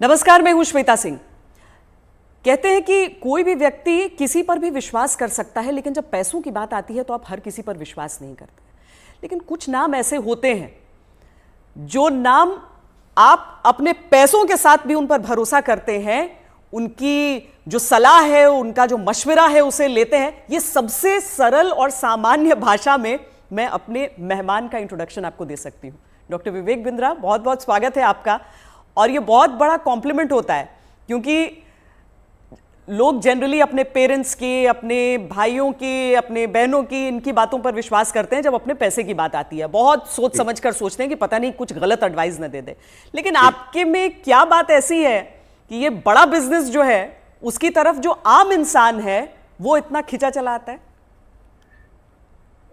नमस्कार, मैं हूं श्वेता सिंह। कहते हैं कि कोई भी व्यक्ति किसी पर भी विश्वास कर सकता है, लेकिन जब पैसों की बात आती है तो आप हर किसी पर विश्वास नहीं करते। लेकिन कुछ नाम ऐसे होते हैं जो नाम आप अपने पैसों के साथ भी उन पर भरोसा करते हैं, उनकी जो सलाह है, उनका जो मशवरा है उसे लेते हैं। ये सबसे सरल और सामान्य भाषा में मैं अपने मेहमान का इंट्रोडक्शन आपको दे सकती हूँ। डॉक्टर विवेक बिंद्रा, बहुत बहुत स्वागत है आपका। और ये बहुत बड़ा कॉम्प्लीमेंट होता है क्योंकि लोग जनरली अपने पेरेंट्स की, अपने भाइयों की, अपने बहनों की, इनकी बातों पर विश्वास करते हैं। जब अपने पैसे की बात आती है बहुत सोच समझ कर सोचते हैं कि पता नहीं कुछ गलत एडवाइस न दे दे। लेकिन आपके में क्या बात ऐसी है कि ये बड़ा बिजनेस जो है उसकी तरफ जो आम इंसान है वो इतना खिंचा चला आता है?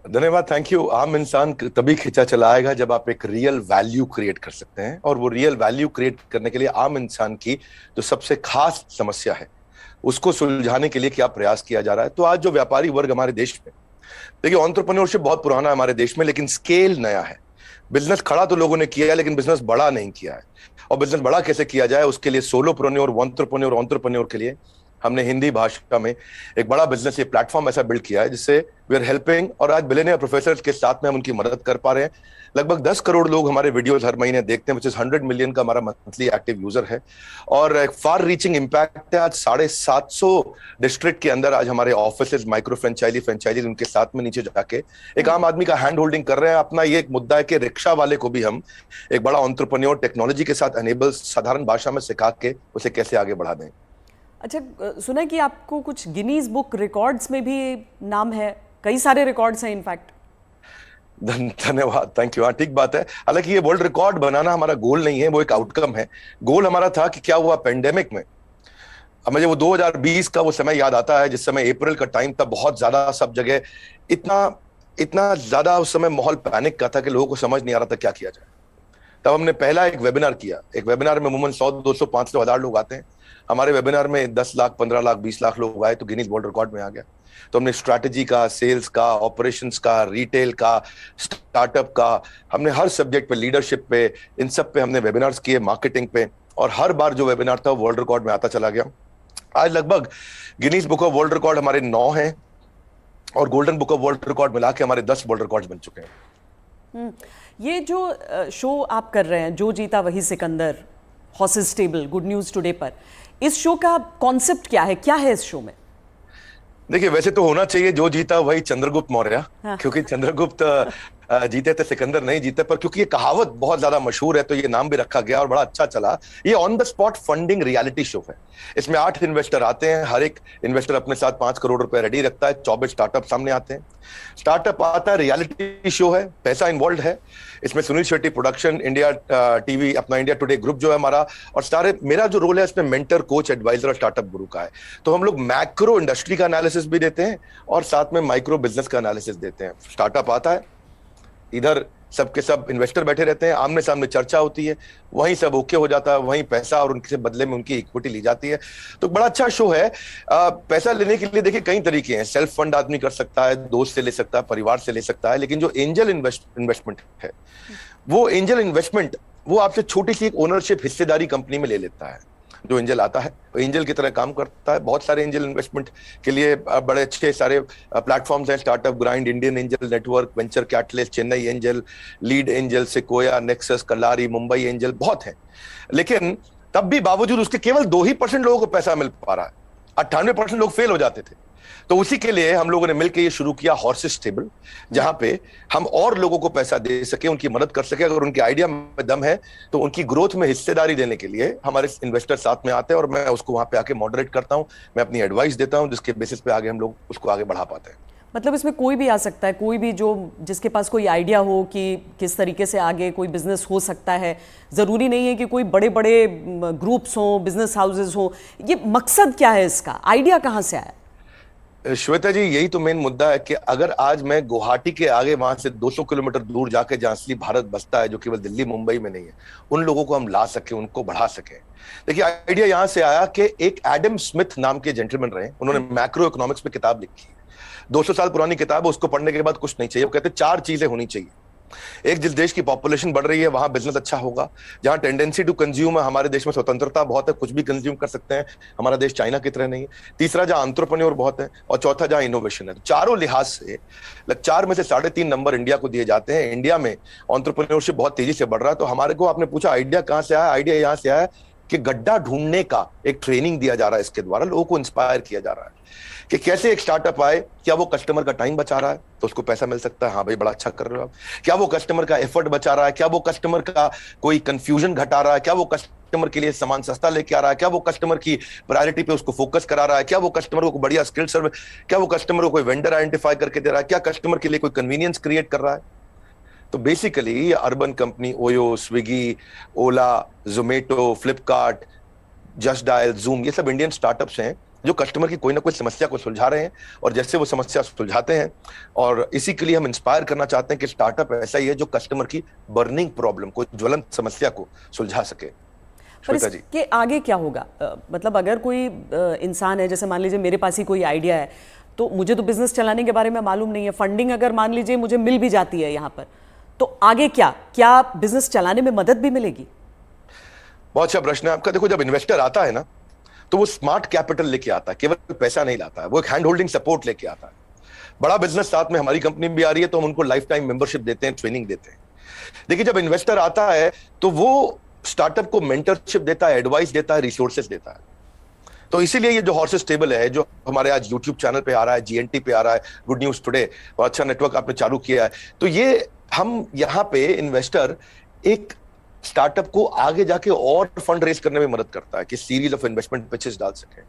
धन्यवाद, थैंक यू। आम इंसान तभी खिंचा चला आएगा जब आप एक रियल वैल्यू क्रिएट कर सकते हैं, और वो रियल वैल्यू क्रिएट करने के लिए आम इंसान की जो सबसे खास समस्या है उसको सुलझाने के लिए क्या प्रयास किया जा रहा है। तो आज जो व्यापारी वर्ग हमारे देश में, देखिए, एंटरप्रेन्योरशिप बहुत पुराना है हमारे देश में, लेकिन स्केल नया है। बिजनेस खड़ा तो लोगों ने किया है, लेकिन बिजनेस बड़ा नहीं किया है। और बिजनेस बड़ा कैसे किया जाए, उसके लिए सोलोप्रेन्योर, एंटरप्रेन्योर के लिए हमने हिंदी भाषा में एक बड़ा बिजनेस, ये प्लेटफॉर्म ऐसा बिल्ड किया है जिससे वी आर हेल्पिंग, और आज बिलियनियर प्रोफेसर्स के साथ में हम उनकी मदद कर पा रहे हैं। लगभग 10 करोड़ लोग हमारे वीडियोस हर महीने देखते हैं, विच इज 100 मिलियन का हमारा मंथली एक्टिव यूजर है, और एक फार रीचिंग इम्पैक्ट है। आज 750 डिस्ट्रिक्ट के अंदर आज हमारे ऑफिस, माइक्रो फ्रेंचाइजी उनके साथ में नीचे जाके एक आम आदमी का हैंड होल्डिंग कर रहे हैं। अपना ये एक मुद्दा है कि रिक्शा वाले को भी हम एक बड़ा एंटरप्रेन्योर टेक्नोलॉजी के साथ एनेबल, साधारण भाषा में सिखा के उसे कैसे आगे बढ़ा दें। अच्छा, सुना है कि आपको कुछ गिनीज बुक रिकॉर्ड्स में भी नाम है, कई सारे रिकॉर्ड्स हैं इनफैक्ट। धन्यवाद, थैंक यू। हाँ, ठीक बात है। हालांकि ये वर्ल्ड रिकॉर्ड बनाना हमारा गोल नहीं है, वो एक आउटकम है। गोल हमारा था कि क्या हुआ पेंडेमिक में। अब मुझे वो 2020 का वो समय याद आता है जिस समय अप्रैल का टाइम था, बहुत ज्यादा सब जगह इतना ज्यादा उस समय माहौल पैनिक का था कि लोगों को समझ नहीं आ रहा था क्या किया जाए। तब हमने पहला एक वेबिनार किया। एक वेबिनार में अमूमन 100, 200, 500, 1000 लोग आते हैं। हमारे वेबिनार में 10 लाख, 15 लाख, 20 लाख लोग आए तो गिनीज वर्ल्ड रिकॉर्ड में आ गया। तो हमने स्ट्रैटेजी का, सेल्स का, ऑपरेशंस का, रिटेल का, स्टार्टअप का, हमने हर सब्जेक्ट पे, लीडरशिप पे, इन सब पे हमने वेबिनार्स किए, मार्केटिंग पे, और हर बार जो वेबिनार था वर्ल्ड रिकॉर्ड में आता चला गया। आज लगभग Guinness book of world record हमारे 9 हैं, और golden book of world record मिला के हमारे 10 वर्ल्ड रिकॉर्ड बन चुके हैं। ये जो शो आप कर रहे हैं, जो जीता वही Sikandar, horses table, good news today पर, इस शो का कॉन्सेप्ट क्या है? क्या है इस शो में? देखिए, वैसे तो होना चाहिए जो जीता वही चंद्रगुप्त मौर्य। हाँ। क्योंकि चंद्रगुप्त जीते थे, सिकंदर नहीं जीते, पर क्योंकि ये कहावत बहुत ज्यादा मशहूर है तो ये नाम भी रखा गया और बड़ा अच्छा चला। ये on the spot funding reality show है। इसमें 8 इन्वेस्टर आते हैं, हर एक इन्वेस्टर अपने साथ 5 करोड़ रुपए रेडी रखता है। 24 स्टार्टअप सामने आते हैं। स्टार्टअप आता है, रियलिटी शो है, पैसा इन्वॉल्व है। इसमें Sunil Shetty production, India TV, अपना इंडिया टुडे ग्रुप जो है हमारा, और सारे, मेरा जो रोल है इसमें मेंटर, कोच, एडवाइजर और स्टार्टअप गुरु का है। तो हम लोग मैक्रो इंडस्ट्री का एनालिसिस भी देते हैं और साथ में माइक्रो बिजनेस का एनालिसिस देते हैं। स्टार्टअप आता है, इधर सबके सब इन्वेस्टर बैठे रहते हैं, आमने सामने चर्चा होती है, वहीं सब ओके हो जाता है, वहीं पैसा और उनके बदले में उनकी इक्विटी ली जाती है। तो बड़ा अच्छा शो है। पैसा लेने के लिए देखिए कई तरीके हैं। सेल्फ फंड आदमी कर सकता है, दोस्त से ले सकता है, परिवार से ले सकता है, लेकिन जो एंजल इन्वेस्टमेंट है, वो एंजल इन्वेस्टमेंट वो आपसे छोटी सी एक ओनरशिप, हिस्सेदारी कंपनी में ले लेता है। जो एंजल आता है एंजल की तरह काम करता है। बहुत सारे एंजल इन्वेस्टमेंट के लिए बड़े अच्छे सारे प्लेटफॉर्म्स हैं, Startup Grind, Indian Angel Network, Venture Catalyst, Chennai Angel, Lead Angel, Sequoia, Nexus, Kalaari, Mumbai Angel, बहुत हैं। लेकिन तब भी बावजूद उसके केवल 2% लोगों को पैसा मिल पा रहा है। 98% लोग फेल हो जाते थे। तो उसी के लिए हम लोगों ने मिलकर ये शुरू किया हॉर्सेस टेबल, जहां पे हम और लोगों को पैसा दे सके, उनकी मदद कर सके। अगर उनके आइडिया में दम है तो उनकी ग्रोथ में हिस्सेदारी देने के लिए हमारे इन्वेस्टर साथ में आते हैं, और मैं उसको वहां पे आके मॉडरेट करता हूं, मैं अपनी एडवाइस देता हूं, जिसके बेसिस पे आगे हम लोग उसको आगे बढ़ा पाते हैं। मतलब इसमें कोई भी आ सकता है, कोई भी जो जिसके पास कोई आइडिया हो कि किस तरीके से आगे कोई बिजनेस हो सकता है। ज़रूरी नहीं है कि कोई बड़े बड़े ग्रुप्स हों, बिजनेस हाउसेज हों। ये मकसद क्या है इसका? आइडिया कहाँ से आया? श्वेता जी, यही तो मेन मुद्दा है कि अगर आज मैं गुवाहाटी के आगे वहां से 200 किलोमीटर दूर जाके, जहां असली भारत बसता है, जो केवल दिल्ली मुंबई में नहीं है, उन लोगों को हम ला सके, उनको बढ़ा सके। देखिए, आइडिया यहां से आया कि एक एडम स्मिथ नाम के जेंटलमैन रहे, उन्होंने मैक्रो इकोनॉमिक्स पे किताब लिखी है। 200 साल पुरानी किताब है, उसको पढ़ने के बाद कुछ नहीं चाहिए। वो कहते 4 चीजें होनी चाहिए एक जिस देश की पॉपुलेशन बढ़ रही है वहां बिजनेस अच्छा होगा, जहां टेंडेंसी टू कंज्यूम है, हमारे देश में स्वतंत्रता बहुत है, कुछ भी कंज्यूम कर सकते हैं, हमारा देश चाइना की तरह नहीं है। तीसरा, जहां एंटरप्रेन्योर बहुत है, और चौथा जहां इनोवेशन है। चारों लिहाज से 4 में से 3.5 नंबर इंडिया को दिए जाते हैं। इंडिया में एंटरप्रेन्योरशिप बहुत तेजी से बढ़ रहा है। तो हमारे को, आपने पूछा आइडिया कहां से आया, आइडिया यहां से आया कि गड्ढा ढूंढने का एक ट्रेनिंग दिया जा रहा है, इसके द्वारा लोगों को इंस्पायर किया जा रहा है कि कैसे एक स्टार्टअप आए, क्या वो कस्टमर का टाइम बचा रहा है तो उसको पैसा मिल सकता है, हाँ भाई बड़ा अच्छा कर रहे हो आप, क्या वो कस्टमर का एफर्ट बचा रहा है, क्या वो कस्टमर का कोई कंफ्यूजन घटा रहा है, क्या वो कस्टमर के लिए सामान सस्ता लेके आ रहा है, क्या वो कस्टमर की प्रायोरिटी पे उसको फोकस करा रहा है, क्या वो कस्टमर को बढ़िया स्किल सर्विस, क्या वो कस्टमर को कोई वेंडर आइडेंटिफाई करके दे रहा है, क्या कस्टमर के लिए कोई कन्वीनियंस क्रिएट कर रहा है। तो basically Urban Company, OYO, Swiggy, Ola, Zomato, Flipkart, Just Dial, Zoom, ये सब इंडियन स्टार्टअप्स हैं जो कस्टमर की कोई ना कोई समस्या को सुलझा रहे हैं, और जैसे वो समस्या सुलझाते हैं, और इसी के लिए हम इंस्पायर करना चाहते हैं कि स्टार्टअप ऐसा ही है जो कस्टमर की बर्निंग प्रॉब्लम को, ज्वलंत समस्या को सुलझा सके। पर इसके आगे क्या होगा? मतलब अगर कोई इंसान है, जैसे मान लीजिए मेरे पास ही कोई आइडिया है, तो मुझे तो बिजनेस चलाने के बारे में मालूम नहीं है, फंडिंग अगर मान लीजिए मुझे मिल भी जाती है यहाँ पर, तो आगे क्या बिजनेस चलाने में मदद भी मिलेगी? बहुत अच्छा प्रश्न है आपका। देखो, जब इन्वेस्टर आता है ना, तो वो स्मार्ट कैपिटल लेके आता है, केवल पैसा नहीं लाता है, वो एक हैंड होल्डिंग सपोर्ट लेके आता है। बड़ा बिजनेस साथ में हमारी कंपनी भी आ रही है, तो हम उनको लाइफ टाइम मेंबरशिप देते हैं, ट्रेनिंग देते हैं। देखिए, जब इन्वेस्टर आता है तो वो स्टार्टअप को मेंटरशिप देता है, एडवाइस देता है, रिसोर्सेज देता है। तो इसीलिए ये जो हॉर्सेस टेबल है, जो हमारे आज यूट्यूब चैनल पे आ रहा है, जीएनटी पे आ रहा है, गुड न्यूज टुडे, और अच्छा नेटवर्क आपने चालू किया है, तो ये हम यहाँ पे इन्वेस्टर एक स्टार्टअप को आगे जाके और फंड रेज करने में मदद करता है कि सीरीज ऑफ इन्वेस्टमेंट पिचेस डाल सके।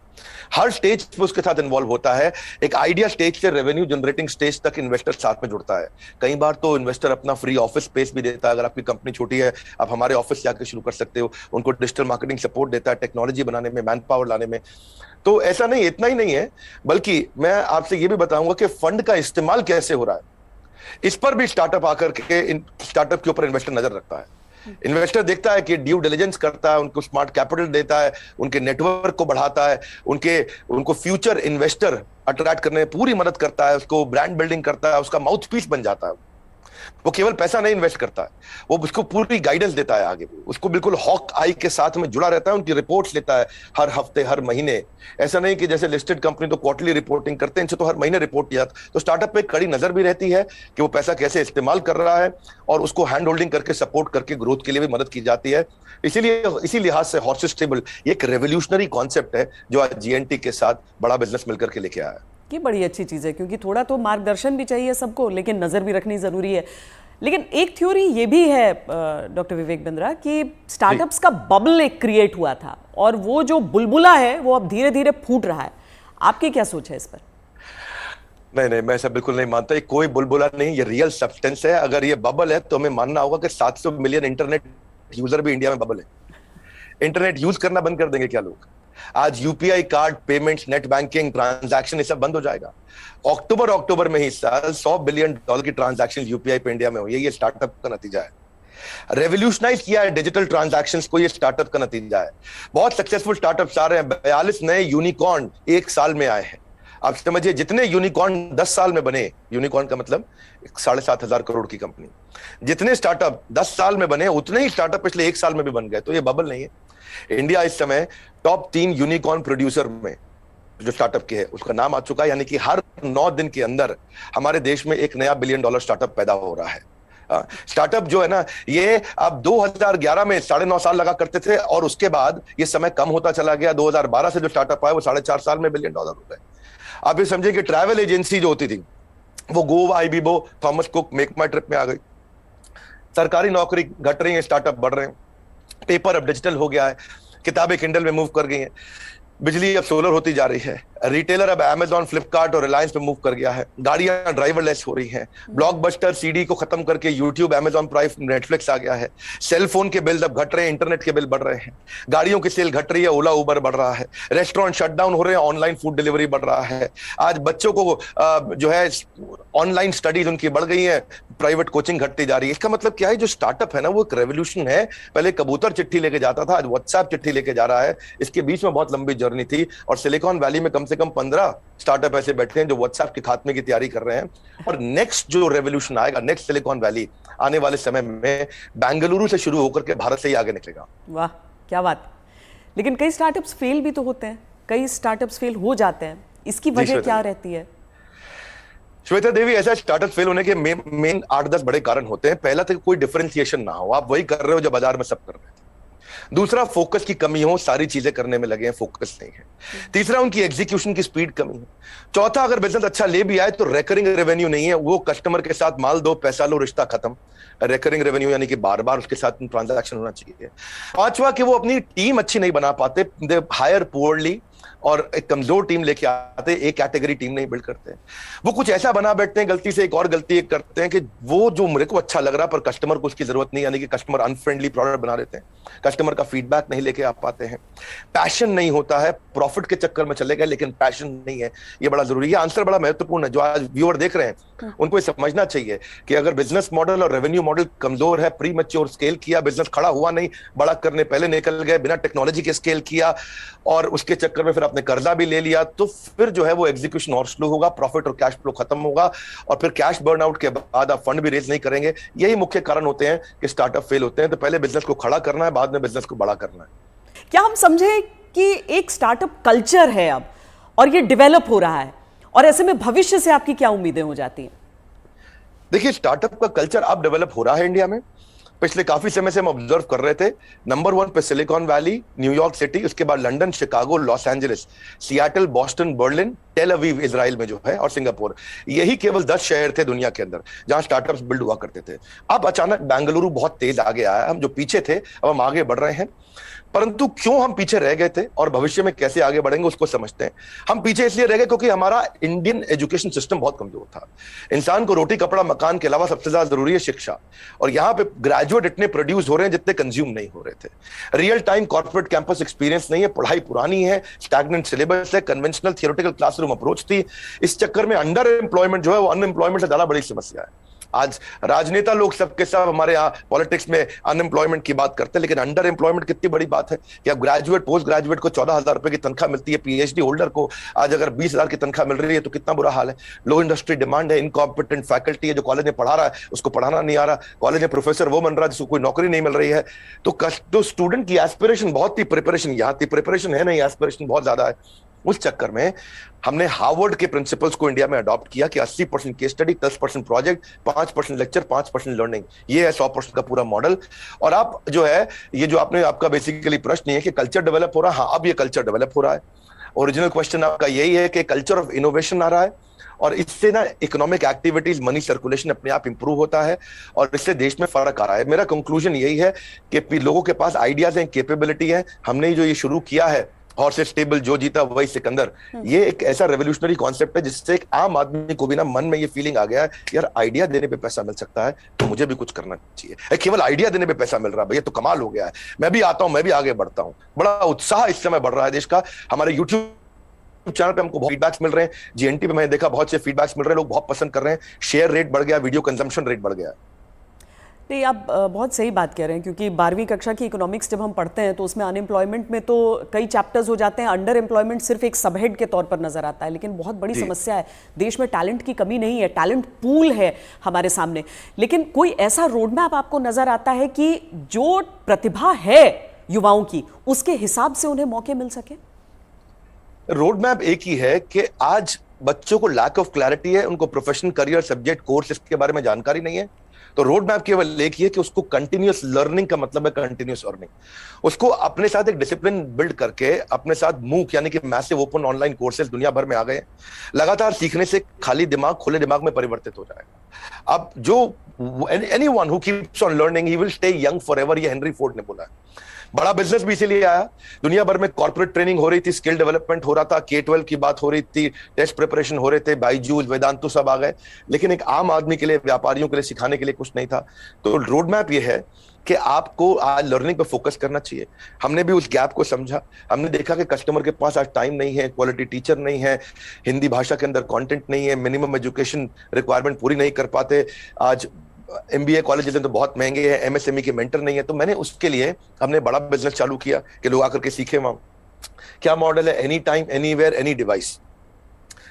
हर स्टेज पे उसके साथ इन्वॉल्व होता है। एक आइडिया स्टेज से रेवेन्यू जनरेटिंग स्टेज तक इन्वेस्टर साथ में जुड़ता है। कई बार तो इन्वेस्टर अपना फ्री ऑफिस स्पेस भी देता है। अगर आपकी कंपनी छोटी है, आप हमारे ऑफिस जाकर शुरू कर सकते हो। उनको डिजिटल मार्केटिंग सपोर्ट देता है, टेक्नोलॉजी बनाने में, मैन पावर लाने में। तो ऐसा नहीं, इतना ही नहीं है, बल्कि मैं आपसे ये भी बताऊंगा कि फंड का इस्तेमाल कैसे हो रहा है, इस पर भी स्टार्टअप आकर के स्टार्टअप के ऊपर इन्वेस्टर नजर रखता है। इन्वेस्टर देखता है कि ड्यू डिलिजेंस करता है, उनको स्मार्ट कैपिटल देता है, उनके नेटवर्क को बढ़ाता है, उनको फ्यूचर इन्वेस्टर अट्रैक्ट करने में पूरी मदद करता है, उसको ब्रांड बिल्डिंग करता है, उसका माउथ पीस बन जाता है। वो केवल पैसा नहीं इन्वेस्ट करता है, वो उसको पूरी गाइडेंस देता है आगे, उसको बिल्कुल हॉक आई के साथ में जुड़ा रहता है, उनकी रिपोर्ट्स लेता है हर हफ्ते, हर महीने। ऐसा नहीं कि जैसे लिस्टेड कंपनी तो क्वार्टरली रिपोर्टिंग करते हैं, इनसे तो हर महीने रिपोर्ट किया। तो स्टार्टअप पे कड़ी नजर भी रहती है कि वो पैसा कैसे इस्तेमाल कर रहा है, और उसको हैंड होल्डिंग करके सपोर्ट करके ग्रोथ के लिए भी मदद की जाती है। इसीलिए इसी लिहाज से हॉर्सेस टेबल एक रेवोल्यूशनरी कॉन्सेप्ट है जो आज जीएनटी के साथ बड़ा बिजनेस मिलकर के लेके आया है। ये बड़ी अच्छी चीज़ है, क्योंकि थोड़ा तो मार्गदर्शन भी चाहिए सबको, लेकिन नज़र भी रखनी ज़रूरी है। लेकिन एक थ्योरी ये भी है डॉक्टर विवेक बिंद्रा कि स्टार्टअप्स का बबल एक क्रिएट हुआ था, और वो जो बुलबुला है वो अब धीरे धीरे फूट रहा है। आपकी क्या सोच है इस पर? नहीं, मैं ऐसा बिल्कुल नहीं मानता। ये कोई बुलबुला नहीं, ये रियल सब्सटेंस है। अगर ये बबल है तो हमें मानना होगा कि 700 मिलियन इंटरनेट यूजर भी इंडिया में बबल है। इंटरनेट यूज करना बंद कर देंगे क्या लोग? आज UPI card payments, net banking, transaction, ये सब बंद हो जाएगा। अक्टूबर में ही साल $100 बिलियन की ट्रांजैक्शन यूपीआई पे इंडिया में हुई है। ये स्टार्टअप का नतीजा है। रेवोल्यूशनाइज किया है डिजिटल ट्रांजैक्शंस को, ये स्टार्टअप का नतीजा है। बहुत सक्सेसफुल स्टार्टअप्स आ रहे हैं। 42 नए यूनिकॉर्न 1 साल में आए हैं। आप समझिए, जितने यूनिकॉर्न 10 साल में बने, यूनिकॉर्न का मतलब 7,500 करोड़ की कंपनी, जितने स्टार्टअप 10 साल में बने, उतने ही स्टार्टअप पिछले 1 साल में भी बन गए। तो ये बबल नहीं है। इंडिया इस समय टॉप 3 यूनिकॉर्न प्रोड्यूसर में जो स्टार्टअप के है उसका नाम आ चुका है। यानी कि हर 9 दिन के अंदर हमारे देश में एक नया $1 बिलियन स्टार्टअप पैदा हो रहा है। स्टार्टअप जो है ना, ये अब 2011 में 9.5 साल लगा करते थे, और उसके बाद ये समय कम होता चला गया। 2012 से जो स्टार्टअप आया वो 4.5 साल में $1 बिलियन हो गए। आप ये समझिए कि ट्रैवल एजेंसी जो होती थी वो Goibibo, Thomas Cook, Make My Trip में आ गई। सरकारी नौकरी घट रही है, स्टार्टअप बढ़ रहे हैं। पेपर अब डिजिटल हो गया है, किताबें किंडल में मूव कर गई हैं, बिजली अब सोलर होती जा रही है, रिटेलर अब अमेजॉन, फ्लिपकार्ट और रिलायंस पे मूव कर गया है, गाड़ियां ड्राइवरलेस हो रही हैं, ब्लॉकबस्टर सीडी को खत्म करके यूट्यूब, अमेजॉन प्राइम, नेटफ्लिक्स आ गया है, सेल फोन के बिल अब घट रहे हैं, इंटरनेट के बिल बढ़ रहे हैं, गाड़ियों की सेल घट रही है, ओला उबर बढ़ रहा है, रेस्टोरेंट शटडाउन हो रहे हैं, ऑनलाइन फूड डिलीवरी बढ़ रहा है। आज बच्चों को जो है ऑनलाइन स्टडीज उनकी बढ़ गई है, प्राइवेट कोचिंग घटती जा रही है। इसका मतलब क्या है, जो स्टार्टअप है ना वो एक रेवोल्यूशन है। पहले कबूतर चिट्ठी लेके जाता था, आज व्हाट्सएप चिट्ठी लेके जा रहा है। इसके बीच में बहुत लंबी जर्नी थी, और सिलिकॉन वैली में कम से कम 15 स्टार्टअप ऐसे बैठे हैं जो व्हाट्सएप के खात्मे की तैयारी कर रहे हैं। और नेक्स्ट जो रेवोल्यूशन आएगा, नेक्स्ट सिलिकॉन वैली आने वाले समय में बेंगलुरु से शुरू होकर के भारत से ही आगे निकलेगा। वाह, क्या बात। लेकिन कई स्टार्टअप्स फेल भी तो होते हैं, कई स्टार्टअप्स फेल हो जाते हैं, इसकी वजह क्या रहती है? श्वेता देवी, ऐसा स्टार्टअप फेल होने के मेन 8-10 बड़े कारण होते हैं। पहला तो कोई डिफरेंशिएशन ना हो, आप वही कर रहे हो जो बाजार में सब कर रहे हैं। दूसरा, फोकस की कमी हो, सारी चीजें करने में लगे हैं, फोकस नहीं है। तीसरा, उनकी एग्जीक्यूशन की स्पीड कमी है। चौथा, अगर बिजनेस अच्छा ले भी आए तो रेकरिंग रेवेन्यू नहीं है, वो कस्टमर के साथ माल दो पैसा लो रिश्ता खत्म। रेकरिंग रेवेन्यू यानी कि बार बार उसके साथ ट्रांजैक्शन होना चाहिए। पांचवा, कि वो अपनी टीम अच्छी नहीं बना पाते, दे हायर पुअरली, और एक कमजोर टीम लेके आते, एक कैटेगरी टीम नहीं बिल्ड करते। वो कुछ ऐसा बना बैठते हैं, गलती से एक और गलती एक करते हैं कि वो जो मेरे को अच्छा लग रहा पर कस्टमर को उसकी जरूरत नहीं, यानी कि कस्टमर अनफ्रेंडली प्रोडक्ट बना देते हैं, कस्टमर का फीडबैक नहीं लेके आ पाते हैं। पैशन नहीं होता है, प्रॉफिट के चक्कर में चले गए लेकिन पैशन नहीं है, ये बड़ा जरूरी है। आंसर बड़ा महत्वपूर्ण है। जो आज व्यूअर देख रहे हैं उनको ये समझना चाहिए कि अगर बिजनेस मॉडल और रेवेन्यू मॉडल कमजोर है, प्री मैच्योर स्केल किया, बिजनेस खड़ा हुआ नहीं, बड़ा करने पहले निकल गए, बिना टेक्नोलॉजी के स्केल किया और उसके चक्कर में फिर आपने कर्जा भी ले लिया, तो फिर जो है वो एग्जीक्यूशन और स्लो होगा, प्रॉफिट और कैश फ्लो खत्म होगा, और फिर कैश बर्नआउट के बाद आप फंड भी रेज नहीं करेंगे। यही मुख्य कारण होते हैं कि स्टार्टअप फेल होते हैं। तो पहले बिजनेस को खड़ा करना है, बाद में बिजनेस को बड़ा करना है। क्या हम समझे कि एक स्टार्टअप कल्चर है अब, और ये डेवलप हो रहा है, और ऐसे में भविष्य से आपकी क्या उम्मीदें हो जाती हैं? देखिए, स्टार्टअप का कल्चर अब डेवलप हो रहा है इंडिया में। पिछले काफी समय से हम ऑब्जर्व कर रहे थे, नंबर 1 पे सिलिकॉन वैली, न्यूयॉर्क सिटी, उसके बाद London, Chicago, Los Angeles, Seattle, Boston, Berlin, Tel Aviv Israel में जो है, और सिंगापुर। यही केवल 10 शहर थे दुनिया के अंदर जहां स्टार्टअप्स बिल्ड हुआ करते थे। अब अचानक बेंगलुरु बहुत तेज आगे आया। हम जो पीछे थे अब हम आगे बढ़ रहे हैं, परंतु क्यों हम पीछे रह गए थे और भविष्य में कैसे आगे बढ़ेंगे उसको समझते हैं। हम पीछे इसलिए रह गए क्योंकि हमारा इंडियन एजुकेशन सिस्टम बहुत कमजोर था। इंसान को रोटी कपड़ा मकान के अलावा सबसे ज्यादा जरूरी है शिक्षा, और यहाँ पे ग्रेजुएट इतने प्रोड्यूस हो रहे हैं जितने कंज्यूम नहीं हो रहे थे। Real time corporate campus experience नहीं है, पढ़ाई पुरानी है, स्टैग्नेंट सिलेबस है, कन्वेंशनल थियोरेटिकल क्लासरूम अप्रोच थी। इस चक्कर में अंडर एम्प्लॉयमेंट जो है वो अनएम्प्लॉयमेंट से ज्यादा बड़ी समस्या है। आज राजनेता लोग सबके सब हमारे यहाँ पॉलिटिक्स में अनएम्प्लॉयमेंट की बात करते हैं, लेकिन अंडर एम्प्लॉयमेंट कितनी बड़ी बात है कि अब ग्रेजुएट पोस्ट ग्रेजुएट को 14,000 रुपए की तनख्वाह मिलती है, पीएचडी होल्डर को आज अगर 20,000 की तनख्वाह मिल रही है तो कितना बुरा हाल है। लो इंडस्ट्री डिमांड है, इनकॉम्पिटेंट फैकल्टी है, जो कॉलेज में पढ़ा रहा है उसको पढ़ाना नहीं आ रहा, कॉलेज में प्रोफेसर वो बन रहा है जिसको कोई नौकरी नहीं मिल रही है। तो स्टूडेंट की एस्पिरेशन बहुत थी, प्रिपरेशन यहाँ थी, प्रिपरेशन है नहीं, एस्पिरेशन बहुत ज्यादा है। उस चक्कर में हमने हार्वर्ड के प्रिंसिपल्स को इंडिया में अडॉप्ट किया कि 80% case study, 10% project, 5% lecture, 5% learning, ये है 100% का पूरा मॉडल। और आप जो है, ये जो आपका बेसिकली प्रश्न है कि कल्चर डेवलप हो रहा है, हाँ अब ये कल्चर डेवलप हो रहा है। ओरिजिनल क्वेश्चन आपका यही है कि कल्चर ऑफ इनोवेशन आ रहा है, और इससे ना इकोनॉमिक एक्टिविटीज, मनी सर्कुलेशन अपने आप इंप्रूव होता है, और इससे देश में फर्क आ रहा है। मेरा कंक्लूजन यही है कि लोगों के पास आइडियाज हैं, कैपेबिलिटी है। हमने जो ये शुरू किया है हॉर्सेस टेबल, जो जीता वही सिकंदर, ये एक ऐसा रेवोल्यूशनरी कॉन्सेप्ट है जिससे एक आम आदमी को भी ना मन में ये फीलिंग आ गया है, यार आइडिया देने पे पैसा मिल सकता है तो मुझे भी कुछ करना चाहिए। केवल आइडिया देने पे पैसा मिल रहा है, भैया तो कमाल हो गया है, मैं भी आता हूं, मैं भी आगे बढ़ता हूं। बड़ा उत्साह इस समय बढ़ रहा है देश का। हमारे यूट्यूब चैनल पे हमको बहुत फीडबैक्स मिल रहे हैं, जीएनटी पे मैंने देखा बहुत से फीडबैक्स मिल रहे हैं, लोग बहुत पसंद कर रहे हैं, शेयर रेट बढ़ गया, वीडियो कंजम्पशन रेट बढ़ गया। नहीं, आप बहुत सही बात कह रहे हैं, क्योंकि 12वीं कक्षा की इकोनॉमिक्स जब हम पढ़ते हैं तो उसमें अनएम्प्लॉयमेंट में तो कई चैप्टर्स हो जाते हैं, अंडर एम्प्लॉयमेंट सिर्फ एक सबहेड के तौर पर नजर आता है। लेकिन बहुत बड़ी समस्या है, देश में टैलेंट की कमी नहीं है, टैलेंट पूल है हमारे सामने। लेकिन कोई ऐसा रोड मैप आपको नजर आता है कि जो प्रतिभा है युवाओं की, उसके हिसाब से उन्हें मौके मिल सके? रोड मैप एक ही है कि आज बच्चों को लैक ऑफ क्लैरिटी है, उनको प्रोफेशनल करियर सब्जेक्ट कोर्स इसके बारे में जानकारी नहीं है। तो रोड मैप केवल एक ही है कि उसको कंटिन्यूअस लर्निंग का मतलब है कंटिन्यूअस अर्निंग। उसको अपने साथ एक डिसिप्लिन बिल्ड करके अपने साथ मूक यानी कि मैसिव ओपन ऑनलाइन कोर्सेज दुनिया भर में आ गए, लगातार सीखने से खाली दिमाग खुले दिमाग में परिवर्तित हो जाएगा। अब जो anyone who keeps on learning he will stay young forever, ये हेनरी फोर्ड ने बोला है। बड़ा बिजनेस भी इसीलिए आया, दुनिया भर में कॉर्पोरेट ट्रेनिंग हो रही थी, स्किल डेवलपमेंट हो रहा था, K-12 की बात हो रही थी, टेस्ट प्रिपरेशन हो रहे थे, बायजूस, वेदांतु सब आ गए, लेकिन एक आम आदमी के लिए, व्यापारियों के लिए सिखाने के लिए कुछ नहीं था। तो रोड मैप ये है कि आपको आज लर्निंग पे फोकस करना चाहिए। हमने भी उस गैप को समझा, हमने देखा कि कस्टमर के पास आज टाइम नहीं है, क्वालिटी टीचर नहीं है, हिंदी भाषा के अंदर कंटेंट नहीं है, मिनिमम एजुकेशन रिक्वायरमेंट पूरी नहीं कर पाते, आज MBA कॉलेजेस तो बहुत महंगे हैं, MSME के मेंटर नहीं है। तो मैंने उसके लिए हमने बड़ा बिजनेस चालू किया कि लोग आकर के सीखे वहां, क्या मॉडल है? Any time, anywhere, any device.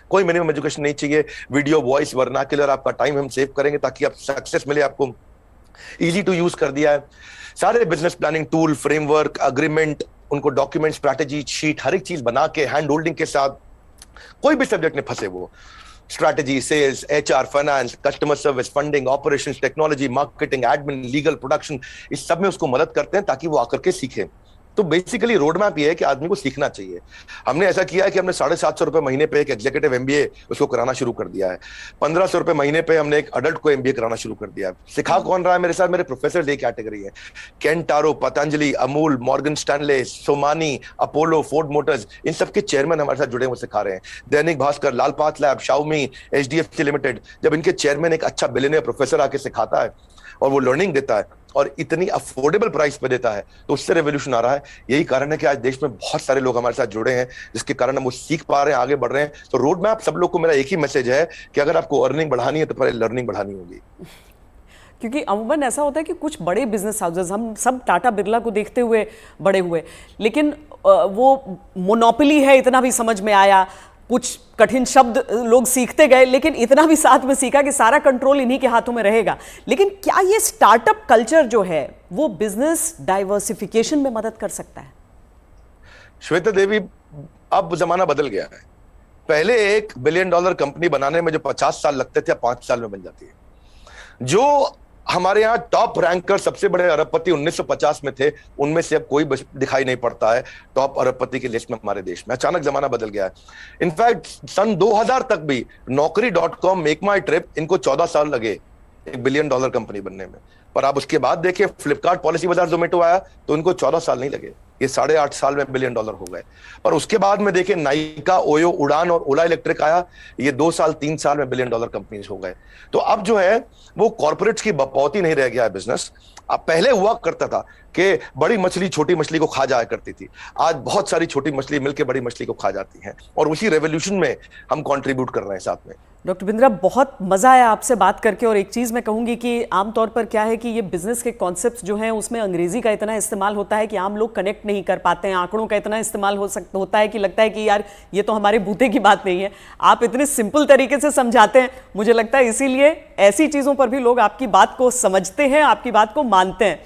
कोई मिनिमम एजुकेशन नहीं चाहिए, वीडियो, वॉइस, वर्नाक्युलर, आपका टाइम हम सेव करेंगे ताकि आप सक्सेस मिले आपको, इजी टू यूज कर दिया है। सारे business planning tool, framework, agreement, उनको डॉक्यूमेंट, स्ट्रैटेजी शीट, हर एक चीज बना के हैंड होल्डिंग के साथ, कोई भी सब्जेक्ट में फंसे वो, strategy, sales, HR, finance, customer service, funding, operations, technology, marketing, admin, legal, production, इस सब में उसको मदद करते हैं ताकि वो आकर के सीखे। तो बेसिकली रोड मैप ये है कि आदमी को सीखना चाहिए। हमने ऐसा किया है कि हमने 750 रुपए महीने पे एक एग्जीक्यूटिव एमबीए उसको कराना शुरू कर दिया है। 1500 रुपए महीने पे हमने एक अडल्ट को एमबीए कराना शुरू कर दिया है। सिखा कौन रहा है मेरे साथ? मेरे प्रोफेसर डे कैटेगरी है। Kent RO, Patanjali, Amul, Morgan Stanley, Somani, Apollo, Ford Motors, इन सबके चेयरमैन हमारे साथ जुड़े हुए सिखा रहे हैं। Dainik Bhaskar, Lal Path Lab, Xiaomi, HDFC Limited, जब इनके चेयरमैन एक अच्छा बिलियनियर प्रोफेसर आके सिखाता है और वो लर्निंग देता है और इतनी अफोर्डेबल प्राइस पे देता है, तो उससे रेवोल्यूशन आ रहा है। यही कारण है कि आज देश में बहुत सारे लोग हमारे साथ जुड़े हैं, जिसके कारण हम वो सीख पा रहे हैं, आगे बढ़ रहे हैं। तो रोड मैप सब लोग को मेरा एक ही मैसेज है कि अगर आपको अर्निंग बढ़ानी है तो पहले लर्निंग बढ़ानी होगी। क्योंकि अमूमन ऐसा होता है कि कुछ बड़े बिजनेस हाउसेस, हम सब टाटा बिरला को देखते हुए बड़े हुए, लेकिन वो मोनोपोली है इतना भी समझ में आया, कुछ कठिन शब्द लोग सीखते गए, लेकिन इतना भी साथ में सीखा कि सारा कंट्रोल इन्हीं के हाथों में रहेगा। लेकिन क्या ये स्टार्टअप कल्चर जो है वो बिजनेस डाइवर्सिफिकेशन में मदद कर सकता है? श्वेता देवी, अब जमाना बदल गया है। पहले $1 बिलियन कंपनी बनाने में जो 50 साल लगते थे, 5 साल में बन जाती है। जो हमारे यहाँ टॉप रैंकर सबसे बड़े अरबपति 1950 में थे, उनमें से अब कोई दिखाई नहीं पड़ता है टॉप अरबपति की लिस्ट में हमारे देश में। अचानक जमाना बदल गया है। इनफैक्ट सन 2000 तक भी नौकरी.com, मेक माई ट्रिप, इनको 14 साल लगे $1 बिलियन कंपनी बनने में। पर आप उसके बाद देखिए, फ्लिपकार्ट, पॉलिसी बाजार, जोमेटो आया तो इनको 14 साल नहीं लगे, ये 8.5 साल में $1 बिलियन हो गए। पर उसके बाद में देखिए, नाइका, ओयो, उड़ान और ओला इलेक्ट्रिक आया, ये 2 साल 3 साल में $1 बिलियन कंपनीज हो गए। तो अब जो है वो कॉर्पोरेट्स की बपौती नहीं रह गया है बिजनेस। अब पहले हुआ करता था कि बड़ी मछली छोटी मछली को खा जाया करती थी, आज बहुत सारी छोटी मछली मिलकर बड़ी मछली को खा जाती हैं, और उसी रेवोल्यूशन में हम कंट्रीब्यूट कर रहे हैं साथ में। डॉक्टर बिंद्रा, बहुत मजा आया आपसे बात करके। और एक चीज मैं कहूंगी कि आमतौर पर क्या है कि ये बिजनेस के कॉन्सेप्ट्स जो हैं उसमें अंग्रेजी का इतना इस्तेमाल होता है कि आम लोग कनेक्ट नहीं कर पाते हैं। आंकड़ों का इतना इस्तेमाल होता है कि लगता है कि यार ये तो हमारे बूते की बात नहीं है। आप इतने सिंपल तरीके से समझाते हैं, मुझे लगता है इसीलिए ऐसी चीजों पर भी लोग आपकी बात को समझते हैं, आपकी बात को मानते हैं।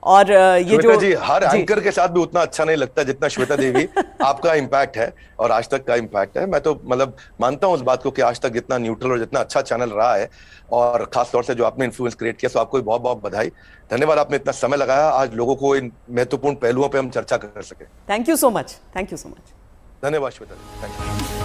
और ये जो जी, हर एंकर के साथ भी उतना अच्छा नहीं लगता जितना श्वेता देवी आपका इम्पैक्ट है और आज तक का इम्पैक्ट है। मैं तो मतलब मानता हूं उस बात को कि आज तक जितना न्यूट्रल और जितना अच्छा चैनल रहा है, और खास तौर से जो आपने इन्फ्लुएंस क्रिएट किया, तो आपको बहुत बहुत बधाई। धन्यवाद, आपने इतना समय लगाया आज लोगों को इन महत्वपूर्ण पहलुओं पर हम चर्चा कर सके। Thank you so much. Thank you so much. धन्यवाद श्वेता, थैंक यू।